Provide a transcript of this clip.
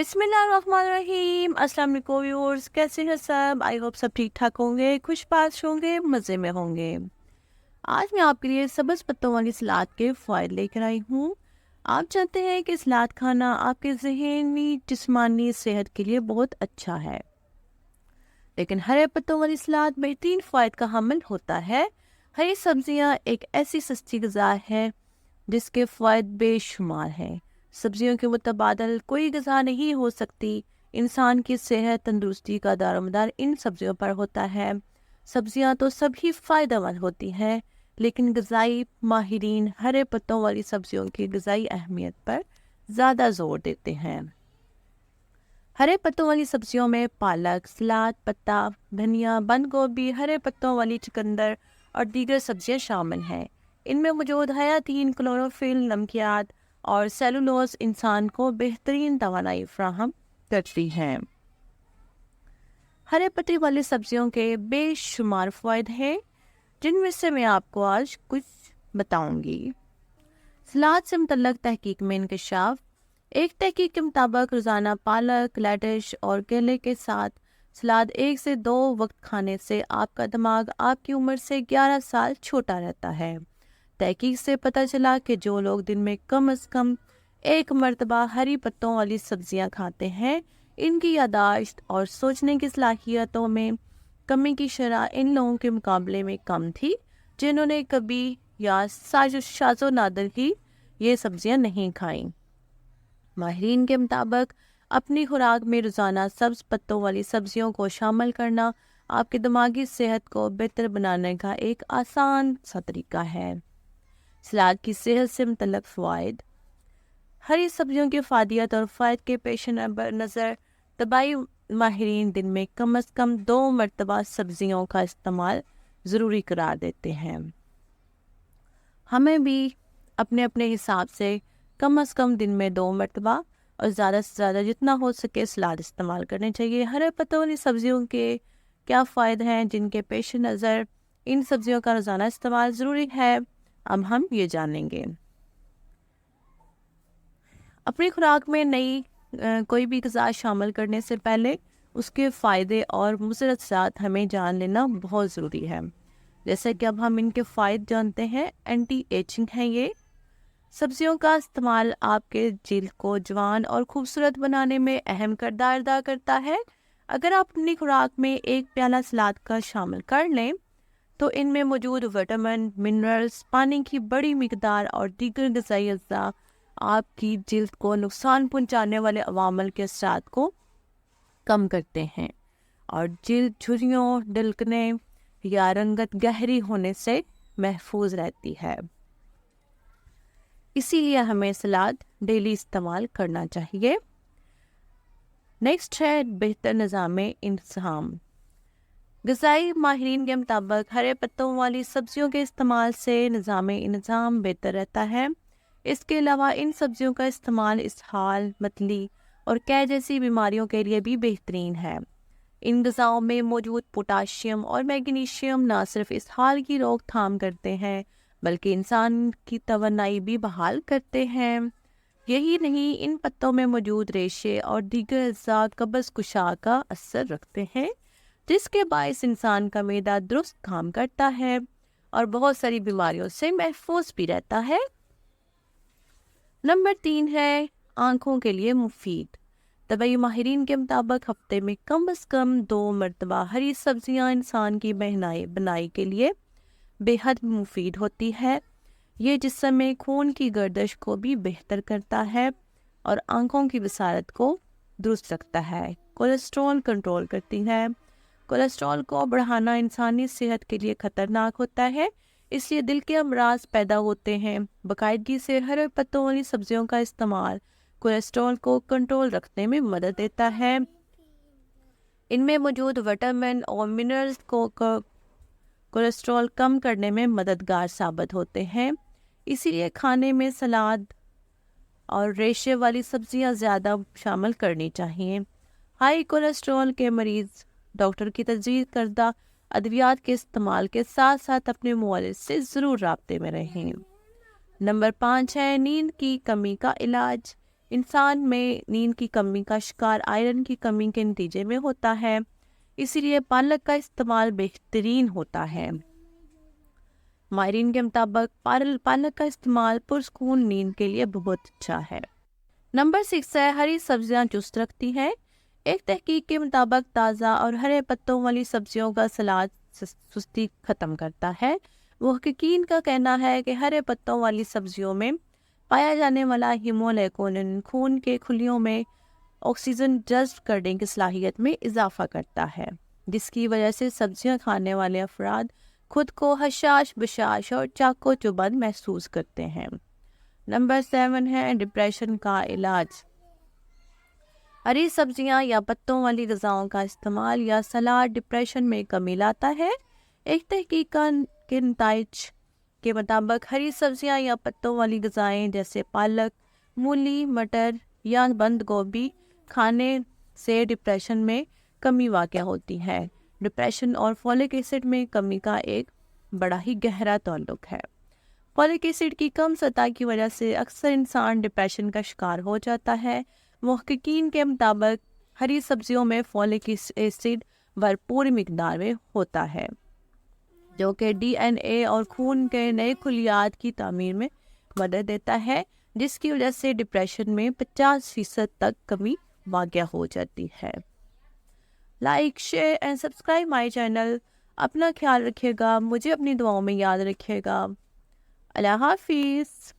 बिस्मिल्लाहिर्रहमानिर्रहीम। अस्सलाम वालेकुम व्यूअर्स, कैसे हैं सब? आई होप सब ठीक ठाक होंगे, खुशबाश होंगे, मज़े में होंगे। आज मैं आपके लिए सब्ज़ पत्तों वाली सलाद के फ़ायदे लेकर आई हूँ। आप जानते हैं कि सलाद खाना आपके ज़हनी जिस्मानी सेहत के लिए बहुत अच्छा है, लेकिन हरे पत्तों वाली सलाद बेहतरीन फ़ायदे का हामिल होता है। हरी सब्जियाँ एक ऐसी सस्ती ग़िज़ा है जिसके फ़ायदे बेशुमार हैं। सब्जियों के मुतबादल कोई ग़िज़ा नहीं हो सकती। इंसान की सेहत तंदुरुस्ती का दारोमदार इन सब्जियों पर होता है। सब्जियां तो सभी फ़ायदेमंद होती हैं, लेकिन ग़िज़ाई माहिरीन हरे पत्तों वाली सब्जियों की ग़िज़ाई अहमियत पर ज़्यादा ज़ोर देते हैं। हरे पत्तों वाली सब्जियों में पालक, सलाद पत्ता, धनिया, बंद गोभी, हरे पत्तों वाली चुकंदर और दीगर सब्जियां शामिल हैं। इनमें मौजूद हयातीन, क्लोरोफिल, नमकियात और सेलुलोज इंसान को बेहतरीन तवानाई फराहम करती हैं। हरे पत्ते वाली सब्जियों के बेशुमार फ़ायदे हैं, जिनमें से मैं आपको आज कुछ बताऊंगी। सलाद से मुतल्लक तहकीक में इंकशाफ। एक तहकीक के मुताबिक रोज़ाना पालक, लेडिश और केले के साथ सलाद 1 से 2 वक्त खाने से आपका दिमाग आपकी उम्र से 11 साल छोटा रहता है। तहकीक से पता चला कि जो लोग दिन में कम से कम एक मरतबा हरी पत्तों वाली सब्जियां खाते हैं, इनकी यादाश्त और सोचने की सलाहियतों में कमी की शरह इन लोगों के मुकाबले में कम थी जिन्होंने कभी या शाज़ो नादिर ही ये सब्जियां नहीं खाईं। माहिरीन के मुताबिक अपनी खुराक में रोज़ाना सब्ज़ पत्तों वाली सब्जियों को शामिल करना आपके दिमागी सेहत को बेहतर बनाने का एक आसान सा तरीका है। सलाद की सेहत से मुतल्लक फ़वाइद। हरी सब्जियों की फ़ायदियत और फ़ायदे के पेश नज़र तबाई माहिरीन दिन में कम से कम 2 मरतबा सब्जियों का इस्तेमाल ज़रूरी करार देते हैं। हमें भी अपने अपने हिसाब से कम दिन में 2 मरतबा और ज़्यादा से ज़्यादा जितना हो सके सलाद इस्तेमाल करने चाहिए। हरे पत्तों वाली सब्जियों के क्या फ़ायदे हैं जिनके पेश नज़र इन सब्जियों का रोज़ाना इस्तेमाल ज़रूरी है, अब हम ये जानेंगे। अपनी खुराक में नई कोई भी ग़िज़ा शामिल करने से पहले उसके फ़ायदे और मुज़रत हमें जान लेना बहुत ज़रूरी है। जैसे कि अब हम इनके फ़ायदे जानते हैं। एंटी एजिंग हैं ये। सब्जियों का इस्तेमाल आपके जिल्द को जवान और खूबसूरत बनाने में अहम किरदार अदा करता है। अगर आप अपनी खुराक में एक प्याला सलाद का शामिल कर लें तो इनमें मौजूद विटामिन, मिनरल्स, पानी की बड़ी मिकदार और दीगर ग़िज़ाई अज़्ज़ा आपकी जिल्द को नुकसान पहुंचाने वाले अवामल के असरात को कम करते हैं और जिल्द झुर्रियों, ढलकने या रंगत गहरी होने से महफूज रहती है। इसीलिए हमें सलाद डेली इस्तेमाल करना चाहिए। नेक्स्ट है बेहतर निज़ाम इंतज़ाम। ग़िज़ाई माहिरीन के मुताबिक हरे पत्तों वाली सब्जियों के इस्तेमाल से निज़ाम इंतज़ाम बेहतर रहता है। इसके अलावा इन सब्जियों का इस्तेमाल इसहाल, मतली और कैं जैसी बीमारियों के लिए भी बेहतरीन है। इन ग़िज़ाओं में मौजूद पोटाशियम और मैग्नीशियम न सिर्फ इसहाल की रोकथाम करते हैं बल्कि इंसान की तवानाई भी बहाल करते हैं। यही नहीं, इन पत्तों में मौजूद रेशे और दीगर अज़्ज़ा कब्ज़ कुशा का असर रखते हैं, जिसके बायस इंसान का मैदा दुरुस्त काम करता है और बहुत सारी बीमारियों से महफूज भी रहता है। नंबर 3 है आँखों के लिए मुफीद। तबई माहिरीन के मुताबिक हफ्ते में कम से कम 2 मरतबा हरी सब्जियां इंसान की बनाई के लिए बेहद मुफीद होती है। ये जिस्म में खून की गर्दिश को भी बेहतर करता है और आँखों की बसारत को दुरुस्त रखता है। कोलेस्ट्रॉल कंट्रोल करती है। कोलेस्ट्रॉल को बढ़ाना इंसानी सेहत के लिए ख़तरनाक होता है, इसलिए दिल के अमराज पैदा होते हैं। बाकायदगी से हरे पत्तों वाली सब्जियों का इस्तेमाल कोलेस्ट्रॉल को कंट्रोल रखने में मदद देता है। इनमें मौजूद विटामिन और मिनरल्स को कोलेस्ट्रॉल कम करने में मददगार साबित होते हैं। इसीलिए खाने में सलाद और रेशे वाली सब्जियां ज़्यादा शामिल करनी चाहिए। हाई कोलेस्ट्रॉल के मरीज़ डॉक्टर की तजवीज़ करदा अद्वियात के इस्तेमाल के साथ साथ अपने मुआलिज से ज़रूर राब्ते में रहें। नंबर 5 है नींद की कमी का इलाज। انسان میں نیند کی کمی کا شکار آئرن کی کمی کے نتیجے میں ہوتا ہے، اسی لیے پالک کا استعمال بہترین ہوتا ہے۔ ماہرین کے مطابق پالک کا استعمال پرسکون نیند کے لیے بہت اچھا ہے۔ نمبر 6 ہے ہری سبزیاں چست رکھتی ہیں۔ ایک تحقیق کے مطابق تازہ اور ہرے پتوں والی سبزیوں کا سلاد سستی ختم کرتا ہے۔ محققین کا کہنا ہے کہ ہرے پتوں والی سبزیوں میں پایا جانے والا ہیمولیکولن خون کے خلیوں میں آکسیجن جذب کرنے کی صلاحیت میں اضافہ کرتا ہے، جس کی وجہ سے سبزیاں کھانے والے افراد خود کو حشاش بشاش اور چاقو چبند محسوس کرتے ہیں۔ نمبر 7 ہے ڈپریشن کا علاج۔ ہری سبزیاں یا پتوں والی غذاؤں کا استعمال یا سلاد ڈپریشن میں کمی لاتا ہے۔ ایک تحقیق کے نتائج کے مطابق ہری سبزیاں یا پتوں والی غذائیں جیسے پالک، مولی، مٹر یا بند گوبھی کھانے سے ڈپریشن میں کمی واقع ہوتی ہے۔ ڈپریشن اور فولک ایسڈ میں کمی کا ایک بڑا ہی گہرا تعلق ہے۔ فولک ایسڈ کی کم سطح کی وجہ سے اکثر انسان ڈپریشن کا شکار ہو جاتا ہے۔ محققین کے مطابق ہری سبزیوں میں فولک ایسڈ بھرپور مقدار میں ہوتا ہے، جو کہ ڈی این اے اور خون کے نئے خلیات کی تعمیر میں مدد دیتا ہے، جس کی وجہ سے ڈپریشن میں 50% تک کمی واقع ہو جاتی ہے۔ Like, share and subscribe my channel. اپنا خیال رکھیے گا، مجھے اپنی دعاؤں میں یاد رکھیے گا۔ اللہ حافظ۔